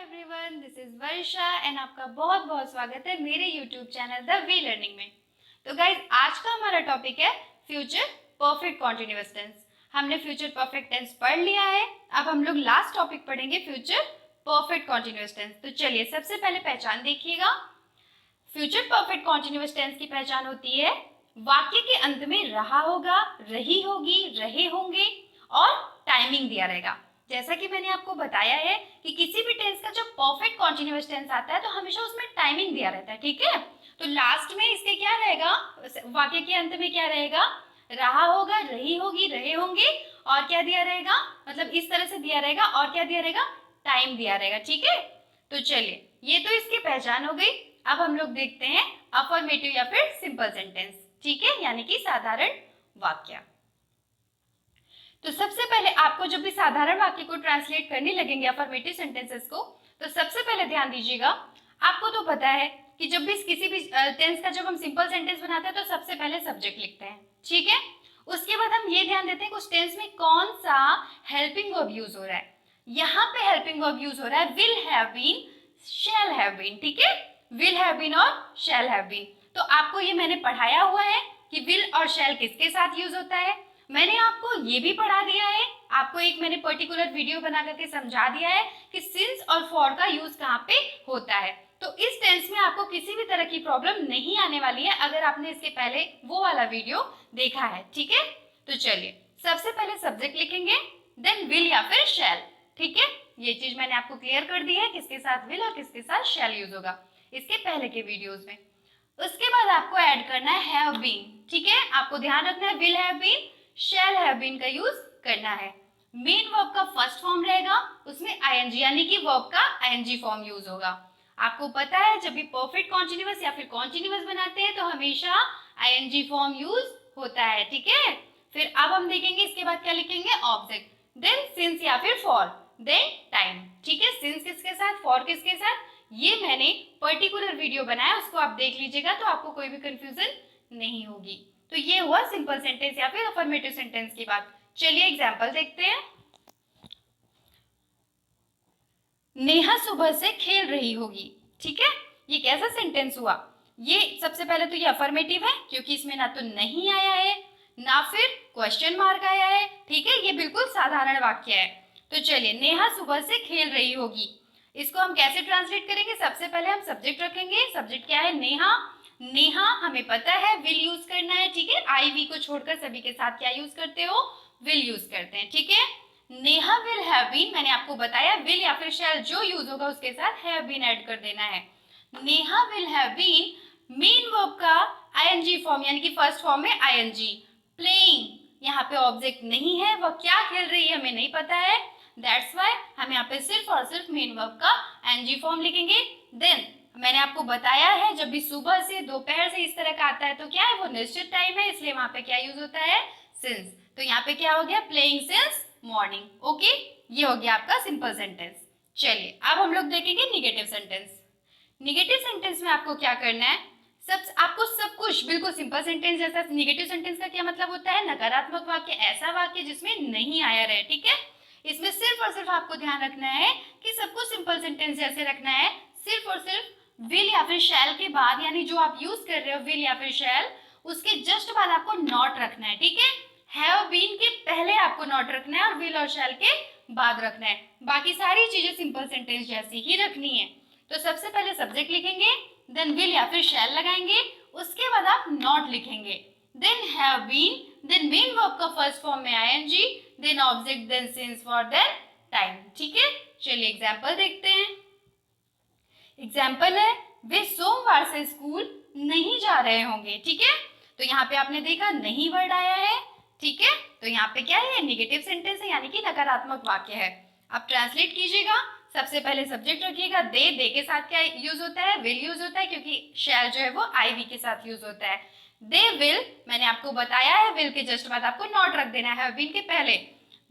Everyone, this is Varsha and आपका बहुत बहुत स्वागत है मेरे YouTube channel the V learning में। तो गाइज, आज का हमारा टॉपिक है फ्यूचर परफेक्ट कॉन्टिन्यूअस टेंस। हमने फ्यूचर परफेक्ट टेंस पढ़ लिया है, अब हम लोग लास्ट टॉपिक पढ़ेंगे फ्यूचर परफेक्ट कॉन्टिन्यूअस टेंस। तो चलिए, सबसे पहले पहचान देखिएगा। फ्यूचर परफेक्ट कॉन्टिन्यूअस टेंस की पहचान होती है वाक्य के अंत में रहा होगा, रही होगी, रहे होंगे और टाइमिंग दिया रहेगा। जैसा कि मैंने आपको बताया है कि किसी भी टेंस का जब परफेक्ट कॉन्टिन्यूअस टेंस आता है तो हमेशा उसमें टाइमिंग दिया रहता है, ठीक है। तो लास्ट में इसके क्या रहेगा, वाक्य के अंत में क्या रहेगा, रहा होगा, रही होगी, रहे होंगे और क्या दिया रहेगा, मतलब इस तरह से दिया रहेगा और क्या दिया रहेगा, टाइम दिया रहेगा, ठीक है। तो चलिए, ये तो इसकी पहचान हो गई। अब हम लोग देखते हैं अफर्मेटिव या फिर सिंपल सेंटेंस, ठीक है, यानी कि साधारण वाक्य। तो सबसे पहले आपको जब भी साधारण वाक्य को ट्रांसलेट करने लगेंगे अफर्मेटिव सेंटेंसेस को, तो सबसे पहले ध्यान दीजिएगा। आपको तो पता है कि जब भी किसी भी टेंस का जब हम सिंपल सेंटेंस बनाते हैं तो सबसे पहले सब्जेक्ट लिखते हैं, ठीक है। उसके बाद हम ये ध्यान देते हैं कि उस टेंस में कौन सा हेल्पिंग वर्ब यूज हो रहा है। यहाँ पे हेल्पिंग वर्ब यूज हो रहा है will have been, shall have been, ठीक है। विल हैव बीन और शैल हैव बीन। तो आपको ये मैंने पढ़ाया हुआ है कि विल और शैल किसके साथ यूज होता है। मैंने आपको ये भी पढ़ा दिया है, आपको एक मैंने पर्टिकुलर वीडियो बना करके समझा दिया है कि सिंस और फॉर का यूज कहाँ पे होता है। तो इस टेंस में आपको किसी भी तरह की प्रॉब्लम नहीं आने वाली है अगर आपने इसके पहले वो वाला वीडियो देखा है, ठीक है। तो चलिए, सबसे पहले सब्जेक्ट लिखेंगे, देन विल या फिर शैल, ठीक है। ये चीज मैंने आपको क्लियर कर दी है, किसके साथ विल और किसके साथ शैल यूज होगा इसके पहले के वीडियोज में। उसके बाद आपको ऐड करना है हैव बीन, ठीक है। आपको ध्यान रखना है will have been, shall have been का यूज करना है। मेन वर्ब का फर्स्ट फॉर्म रहेगा, उसमें आईएनजी यानी कि वर्ब का आईएनजी फॉर्म यूज होगा। आपको पता है जब भी परफेक्ट कॉन्टिन्यूअस या फिर कॉन्टिन्यूअस बनाते हैं तो हमेशा आईएनजी फॉर्म यूज होता है, ठीक है। फिर अब हम देखेंगे इसके बाद क्या लिखेंगे, ऑब्जेक्ट, देन सिंस या फिर फॉर, देन टाइम, ठीक है। सिंस किसके साथ, फॉर किसके साथ, ये मैंने पर्टिकुलर वीडियो बनाया, उसको आप देख लीजिएगा तो आपको कोई भी कंफ्यूजन नहीं होगी। तो ये हुआ सिंपल सेंटेंस या फिर अफर्मेटिव सेंटेंस की बात। चलिए एग्जांपल देखते हैं। नेहा सुबह से खेल रही होगी, ठीक है। ये कैसा सेंटेंस हुआ, ये सबसे पहले तो ये अफर्मेटिव है क्योंकि इसमें ना तो नहीं आया है ना फिर क्वेश्चन मार्क आया है, ठीक है। ये बिल्कुल साधारण वाक्य है। तो चलिए, नेहा सुबह से खेल रही होगी, इसको हम कैसे ट्रांसलेट करेंगे। सबसे पहले हम सब्जेक्ट रखेंगे, सब्जेक्ट क्या है, नेहा। नेहा हमें पता है विल यूज करना है, ठीक है। आई वी को छोड़कर सभी के साथ क्या यूज करते हो, विल यूज करते हैं, ठीक है। नेहा विल हैव बीन, मैंने आपको बताया विल या फिर शैल जो यूज होगा उसके साथ हैव बीन ऐड कर देना है। Neha will have been main verb का आईएनजी फॉर्म यानी कि फर्स्ट फॉर्म में आईएनजी। प्लेइंग, यहाँ पे ऑब्जेक्ट नहीं है, वह क्या खेल रही है हमें नहीं पता है, दैट्स वाई हम यहाँ पे सिर्फ और सिर्फ मेन वर्ब का एनजी फॉर्म लिखेंगे। देन मैंने आपको बताया है जब भी सुबह से दोपहर से इस तरह का आता है तो क्या है, वो निश्चित टाइम है, इसलिए वहां पे क्या यूज होता है, सिंस। तो यहाँ पे क्या हो गया, प्लेइंग सिंस मॉर्निंग, ओके। ये हो गया आपका सिंपल सेंटेंस। चलिए, अब हम लोग देखेंगे निगेटिव सेंटेंस। निगेटिव सेंटेंस में आपको क्या करना है, आपको सब कुछ बिल्कुल सिंपल सेंटेंस जैसा। निगेटिव सेंटेंस का क्या मतलब होता है, नकारात्मक वाक्य, ऐसा वाक्य जिसमें नहीं आया रहे, ठीक है। इसमें सिर्फ और सिर्फ आपको ध्यान रखना है कि सबको सिंपल सेंटेंस जैसे रखना है, सिर्फ और सिर्फ विल या फिर शैल के बाद, यानी जो आप यूज कर रहे हो विल या फिर शैल, उसके जस्ट बाद आपको नॉट रखना है, ठीक है। हैव बीन के पहले आपको नॉट रखना है और विल और शैल के बाद रखना है। बाकी सारी चीजें सिंपल सेंटेंस जैसी ही रखनी है। तो सबसे पहले सब्जेक्ट लिखेंगे, देन विल या फिर शैल लगाएंगे, उसके बाद आप नॉट लिखेंगे, then have been, then main verb का फर्स्ट फॉर्म में ING, then object, then since, for, then time, ठीक है। चलिए एग्जांपल देखते हैं। एग्जाम्पल है, वे सोमवार से स्कूल नहीं जा रहे होंगे, ठीक है। तो यहाँ पे आपने देखा नहीं वर्ड आया है, ठीक है। तो यहाँ पे क्या है, नेगेटिव सेंटेंस है यानी कि नकारात्मक वाक्य है। अब ट्रांसलेट कीजिएगा, सबसे पहले सब्जेक्ट रखिएगा, दे के साथ क्या यूज होता है, विल यूज होता है क्योंकि शैल जो है वो आई वी के साथ यूज होता है। दे विल, मैंने आपको बताया है विल के जस्ट बाद आपको नॉट रख देना है हैव बीन के पहले।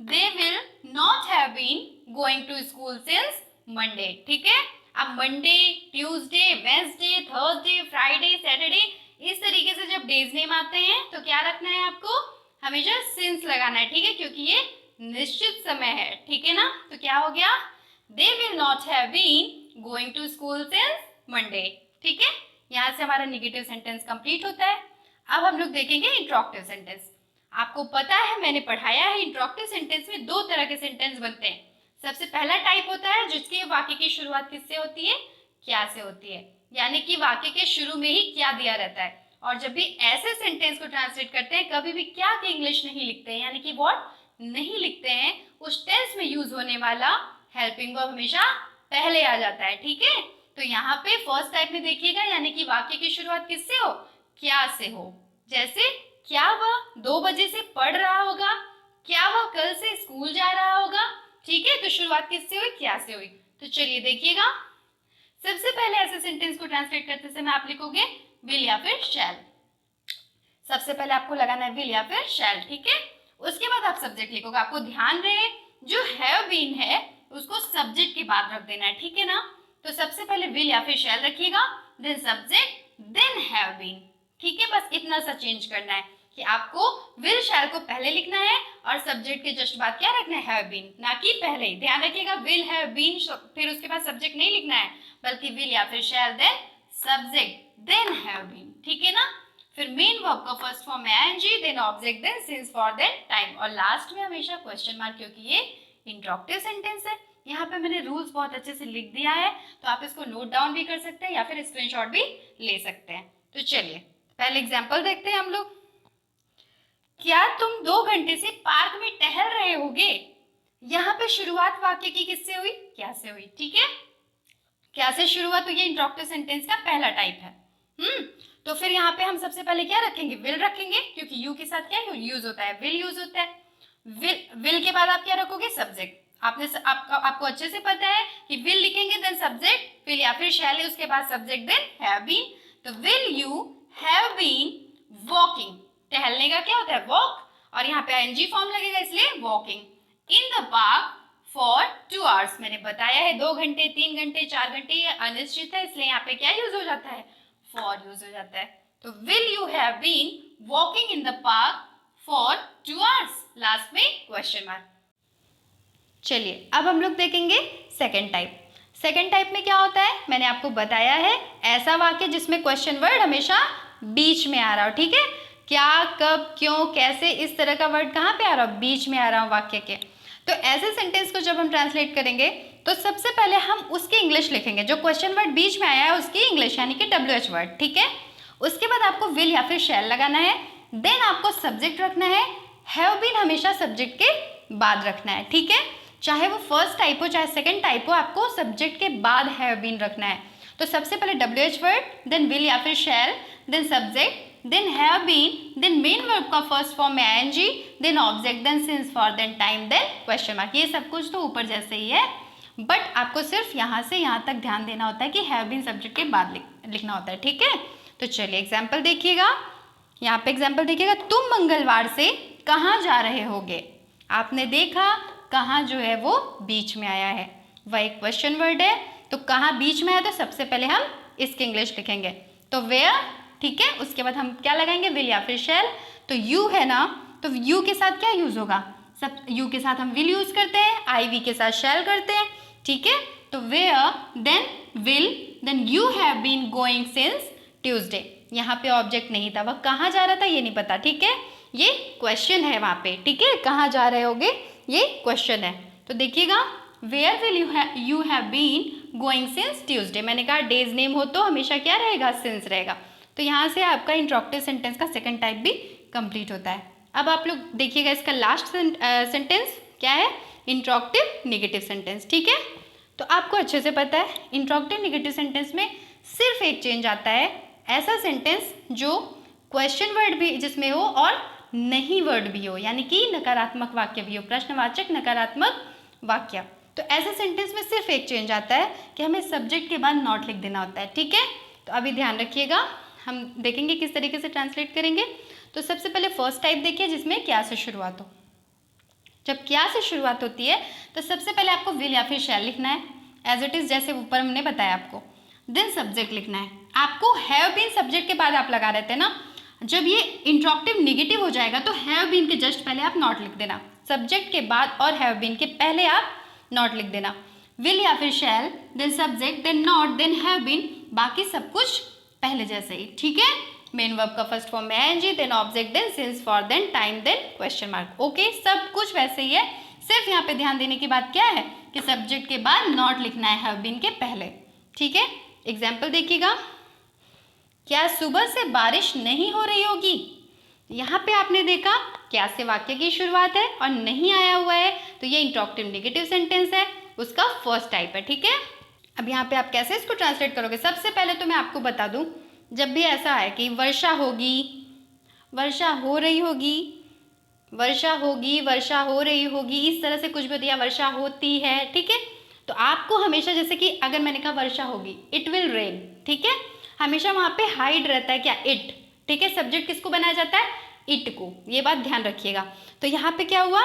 They will not have been going to school since Monday, ठीक है। अब Monday, Tuesday, Wednesday, Thursday, Friday, Saturday, इस तरीके से जब डेज नेम आते हैं तो क्या रखना है आपको, हमेशा सिंस लगाना है, ठीक है, क्योंकि ये निश्चित समय है, ठीक है ना। तो क्या हो गया, they will not have been going to school since Monday. ठीक है, यहाँ से हमारा नेगेटिव सेंटेंस कंप्लीट होता है। अब हम लोग देखेंगे इंट्रोगेटिव सेंटेंस। आपको पता है, मैंने पढ़ाया है, इंट्रोगेटिव सेंटेंस में दो तरह के सेंटेंस बनते हैं। सबसे पहला टाइप होता है जिसके वाक्य की शुरुआत किससे होती है, क्या से होती है, यानी कि वाक्य के शुरू में ही क्या दिया रहता है। और जब भी ऐसे सेंटेंस को ट्रांसलेट करते हैं, कभी भी क्या के इंग्लिश नहीं लिखते हैं, यानी कि व्हाट नहीं लिखते हैं, उस टेंस में यूज होने वाला हेल्पिंग वर्ब हमेशा पहले आ जाता है। ठीक है, तो यहाँ पे फर्स्ट टाइप में देखिएगा, यानी कि वाक्य की शुरुआत किससे हो, क्या से हो। जैसे क्या वह 2 बजे से पढ़ रहा होगा, क्या वह कल से स्कूल जा रहा होगा। ठीक है, तो शुरुआत किससे हुई, क्या से हुई। तो चलिए देखिएगा, सबसे पहले ऐसे सेंटेंस को ट्रांसलेट करते समय आप लिखोगे विल या फिर शैल। सबसे पहले आपको लगाना है विल या फिर शैल। ठीक है, उसके बाद आप सब्जेक्ट लिखोगे। आपको ध्यान रहे, जो हैव बीन है उसको सब्जेक्ट के बाद रख देना है। ठीक है ना, तो सबसे पहले विल या फिर शैल रखिएगा, then subject, then have been. ठीक है, बस इतना सा चेंज करना है कि आपको विल शैल को पहले लिखना है और सब्जेक्ट के जस्ट बाद क्या रखना है, हैव बीन, ना कि पहले ही। ध्यान रखिएगा, विल हैव बीन फिर उसके बाद सब्जेक्ट नहीं लिखना है, बल्कि विल या फिर shall then subject then have been. ठीक है ना, फिर मेन वर्ब का फर्स्ट फॉर्म है I N G, then object, then since, for, then time, और लास्ट में हमेशा क्वेश्चन मार्क, क्योंकि ये इंट्रोगेटिव सेंटेंस है। यहाँ पे मैंने रूल्स बहुत अच्छे से लिख दिया है, तो आप इसको नोट डाउन भी कर सकते हैं या फिर स्क्रीनशॉट भी ले सकते हैं। तो चलिए पहले एग्जाम्पल देखते हैं हम लोग। क्या तुम 2 घंटे से पार्क में टहल रहे होगे। यहाँ पे शुरुआत वाक्य की किससे हुई, क्या से हुई। ठीक है, क्या से शुरुआत हुई, ये इंट्रोगेटिव सेंटेंस का पहला टाइप है। तो फिर यहाँ पे हम सबसे पहले क्या रखेंगे, विल रखेंगे, क्योंकि यू के साथ क्या यूज होता है, विल यूज होता है। विल के बाद आप क्या रखोगे, सब्जेक्ट। आपको अच्छे से पता है कि विल लिखेंगे देन सब्जेक्ट, विल या फिर शैल है, उसके बाद सब्जेक्ट देन हैव बीन। तो will you have been walking, टहलने का क्या होता है, वॉक, और यहाँ पे आईएनजी फॉर्म लगेगा इसलिए walking, in the park for 2 hours. मैंने बताया है 2 घंटे, 3 घंटे, 4 घंटे, ये अनिश्चित है, इसलिए यहाँ पे क्या यूज हो जाता है, फॉर यूज हो जाता है। तो will you have been walking in the park for 2 hours, last में क्वेश्चन मार्क। चलिए अब हम लोग देखेंगे सेकेंड टाइप। सेकेंड टाइप में क्या होता है, मैंने आपको बताया है, ऐसा वाक्य जिसमें क्वेश्चन वर्ड हमेशा बीच में आ रहा हो। ठीक है, क्या, कब, क्यों, कैसे, इस तरह का वर्ड कहाँ पे आ रहा हो, बीच में आ रहा हो वाक्य के। तो ऐसे सेंटेंस को जब हम ट्रांसलेट करेंगे तो सबसे पहले हम उसकी इंग्लिश लिखेंगे, जो क्वेश्चन वर्ड बीच में आया है उसकी इंग्लिश, यानी कि WH वर्ड। ठीक है, उसके बाद आपको विल या फिर शैल लगाना है, देन आपको सब्जेक्ट रखना है, हैव बीन हमेशा सब्जेक्ट के बाद रखना है। ठीक है, चाहे वो फर्स्ट टाइप हो चाहे सेकेंड टाइप हो, आपको सब्जेक्ट के बाद हैव बीन रखना है। तो सबसे पहले WH वर्ड, देन विल या फिर shall, then subject, then have been, then main verb का फर्स्ट फॉर्म में ING, then object, then since, for, then time, then question mark. ये सब कुछ तो ऊपर जैसे ही है, बट आपको सिर्फ यहाँ से यहाँ तक ध्यान देना होता है कि हैव बीन सब्जेक्ट के बाद लिखना होता है। ठीक है, तो चलिए एग्जाम्पल देखिएगा। यहाँ पे एग्जाम्पल देखिएगा, तुम मंगलवार से कहाँ जा रहे होगे। आपने देखा कहाँ जो है वो बीच में आया है, वह एक क्वेश्चन वर्ड है, तो कहाँ बीच में आया, तो सबसे पहले हम इसकी इंग्लिश लिखेंगे, तो वेयर। ठीक है, उसके बाद हम क्या लगाएंगे, विल या फिर शैल। तो यू है ना, तो यू के साथ क्या यूज होगा, सब यू के साथ हम विल यूज करते हैं, IV के साथ शैल करते हैं। ठीक है, तो where, then will, then you have been going since Tuesday. यहाँ पे ऑब्जेक्ट नहीं था, वह कहाँ जा रहा था ये नहीं पता। ठीक है, ये क्वेश्चन है वहाँ पे। ठीक है, कहाँ जा रहे होगे ये क्वेश्चन है। तो देखिएगा, where will you have been going since Tuesday. मैंने कहा डेज नेम हो तो हमेशा क्या रहेगा, सिंस रहेगा। तो यहाँ से आपका इंट्रोगेटिव सेंटेंस का सेकंड टाइप भी कंप्लीट होता है। अब आप लोग देखिएगा, इसका लास्ट सेंटेंस क्या है, इंट्रोगेटिव नेगेटिव सेंटेंस। ठीक है, तो आपको अच्छे से पता है इंट्रोगेटिव नेगेटिव सेंटेंस में सिर्फ एक चेंज आता है, ऐसा सेंटेंस जो क्वेश्चन वर्ड भी जिसमें हो और नहीं वर्ड भी हो, यानी कि नकारात्मक वाक्य भी हो, प्रश्नवाचक नकारात्मक वाक्य। तो ऐसे सेंटेंस में सिर्फ एक चेंज आता है कि हमें सब्जेक्ट के बाद नॉट लिख देना होता है। ठीक है, तो अभी ध्यान रखिएगा, हम देखेंगे किस तरीके से ट्रांसलेट करेंगे। तो सबसे पहले फर्स्ट टाइप देखिए, जिसमें क्या से शुरुआत हो। जब क्या से शुरुआत होती है तो सबसे पहले आपको विल या फिर शैल लिखना है, एज इट इज जैसे ऊपर हमने बताया आपको। देन सब्जेक्ट लिखना है, आपको हैव बीन सब्जेक्ट के बाद आप लगा रहे थे ना, जब ये इंट्रोगेटिव नेगेटिव हो जाएगा तो हैव बीन के जस्ट पहले आप नॉट लिख देना, सब्जेक्ट के बाद और हैव बीन के पहले आप नॉट लिख देना। विल या फिर shall, then subject, then not, then have been, बाकी सब कुछ पहले जैसे ही, ठीक है। मेन वर्ब का फर्स्ट फॉर्म में ING, then object, then since, for, then time, then question mark. Okay, सब कुछ वैसे ही है, सिर्फ यहाँ पे ध्यान देने की बात क्या है कि सब्जेक्ट के बाद नॉट लिखना है हैव बीन के पहले, ठीक है। एग्जाम्पल देखिएगा, क्या सुबह से बारिश नहीं हो रही होगी। यहाँ पे आपने देखा क्या से वाक्य की शुरुआत है और नहीं आया हुआ है, तो ये इंट्रोगेटिव नेगेटिव सेंटेंस है, उसका फर्स्ट टाइप है, ठीक है। अब यहाँ पे आप कैसे इसको ट्रांसलेट करोगे, सबसे पहले तो मैं आपको बता दूं, जब भी ऐसा है कि वर्षा होगी, वर्षा हो रही होगी, वर्षा होगी, वर्षा हो रही होगी, इस तरह से कुछ भी दिया, वर्षा होती है, ठीक है। तो आपको हमेशा, जैसे कि अगर मैंने कहा वर्षा होगी, इट विल रेन, ठीक है, हमेशा वहाँ पे हाइड रहता है क्या, इट, ठीक है। सब्जेक्ट किसको बनाया जाता है, इट को, ये बात ध्यान रखिएगा। तो यहाँ पे क्या हुआ,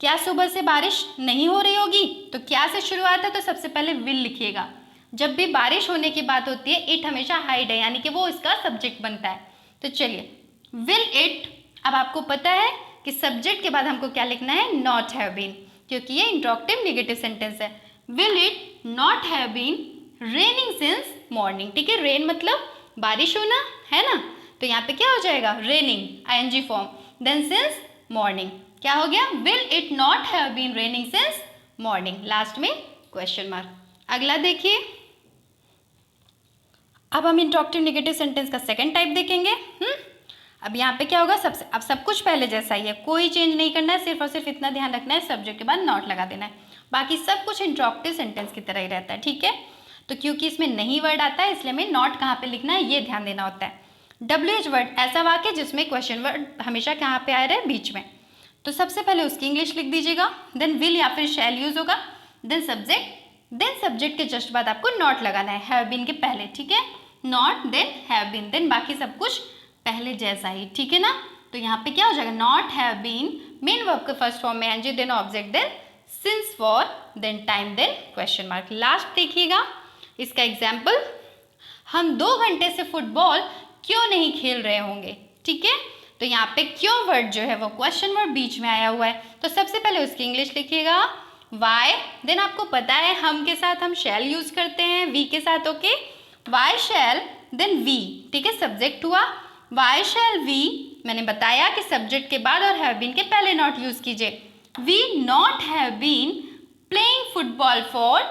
क्या सुबह से बारिश नहीं हो रही होगी, तो क्या से शुरुआत है, तो सबसे पहले विल लिखिएगा। जब भी बारिश होने की बात होती है, इट हमेशा हाइड है, यानी कि वो इसका सब्जेक्ट बनता है। तो चलिए, विल इट, अब आपको पता है कि सब्जेक्ट के बाद हमको क्या लिखना है, नॉट हैव बीन, क्योंकि ये इंट्रोगेटिव नेगेटिव सेंटेंस है। Will it not have been raining since morning, ठीक है, रेन मतलब बारिश होना है ना, तो यहाँ पे क्या हो जाएगा, raining, ING form, then since morning, क्या हो गया, will it not have been raining since morning, last में क्वेश्चन मार्क। अगला देखिए, अब हम इंट्रोगेटिव नेगेटिव सेंटेंस का सेकंड टाइप देखेंगे। अब यहाँ पे क्या होगा, सबसे, अब सब कुछ पहले जैसा ही है, कोई चेंज नहीं करना है, सिर्फ और सिर्फ इतना ध्यान रखना है, सब्जेक्ट के बाद नॉट लगा देना है, बाकी सब कुछ इंट्रोगेटिव सेंटेंस की तरह ही रहता है, ठीक है। तो क्योंकि इसमें नहीं वर्ड आता है, इसलिए हमें नॉट कहाँ पे लिखना है ये ध्यान देना होता है। WH वर्ड ऐसा वाक्य जिसमें क्वेश्चन वर्ड हमेशा कहाँ पे आ रहा है, बीच में, तो सबसे पहले उसकी इंग्लिश लिख दीजिएगा, देन विल या फिर शैल यूज होगा, देन सब्जेक्ट के जस्ट बाद आपको नॉट लगाना है, हैव बीन के पहले, ठीक है, not then have been, then बाकी सब कुछ पहले जैसा ही, ठीक है ना। तो यहाँ पे क्या हो जाएगा, not have been, main verb के फर्स्ट फॉर्म में ING, then object, then since, for, then time, then question mark. Last देखिएगा इसका एग्जाम्पल, हम 2 घंटे से फुटबॉल क्यों नहीं खेल रहे होंगे, ठीक है। तो यहाँ पे क्यों वर्ड जो है वो क्वेश्चन वर्ड बीच में आया हुआ है, तो सबसे पहले उसकी इंग्लिश लिखिएगा, वाई, देन आपको पता है हम के साथ हम शैल यूज करते हैं, वी के साथ, okay, why shall, then we, ठीक है, सब्जेक्ट हुआ, वाई शैल वी, मैंने बताया कि सब्जेक्ट के बाद और हैव बीन के पहले नॉट यूज कीजिए, we not have been playing football for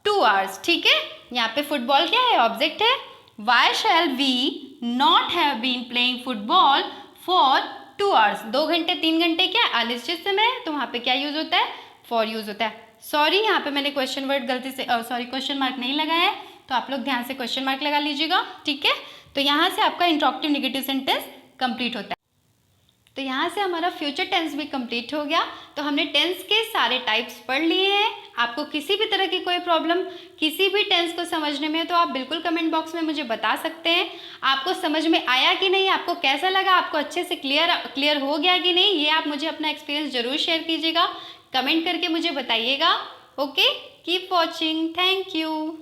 2 hours, ठीक है, यहाँ पे फुटबॉल क्या है, ऑब्जेक्ट है, why shall we not have been playing football for 2 hours, 2 घंटे 3 घंटे क्या अनिश्चित समय है, तो वहाँ पे क्या यूज होता है, फॉर यूज होता है। सॉरी, यहाँ पे मैंने क्वेश्चन वर्ड गलती से क्वेश्चन मार्क नहीं लगाया है, तो आप लोग ध्यान से क्वेश्चन मार्क लगा लीजिएगा, ठीक है। तो यहाँ से आपका इंट्रोगेटिव नेगेटिव सेंटेंस कंप्लीट होता है। तो यहाँ से हमारा फ्यूचर टेंस भी कंप्लीट हो गया। तो हमने टेंस के सारे टाइप्स पढ़ लिए हैं। आपको किसी भी तरह की कोई प्रॉब्लम किसी भी टेंस को समझने में, तो आप बिल्कुल कमेंट बॉक्स में मुझे बता सकते हैं। आपको समझ में आया कि नहीं, आपको कैसा लगा, आपको अच्छे से क्लियर हो गया कि नहीं, ये आप मुझे अपना एक्सपीरियंस जरूर शेयर कीजिएगा, कमेंट करके मुझे बताइएगा। Okay, keep watching, thank you.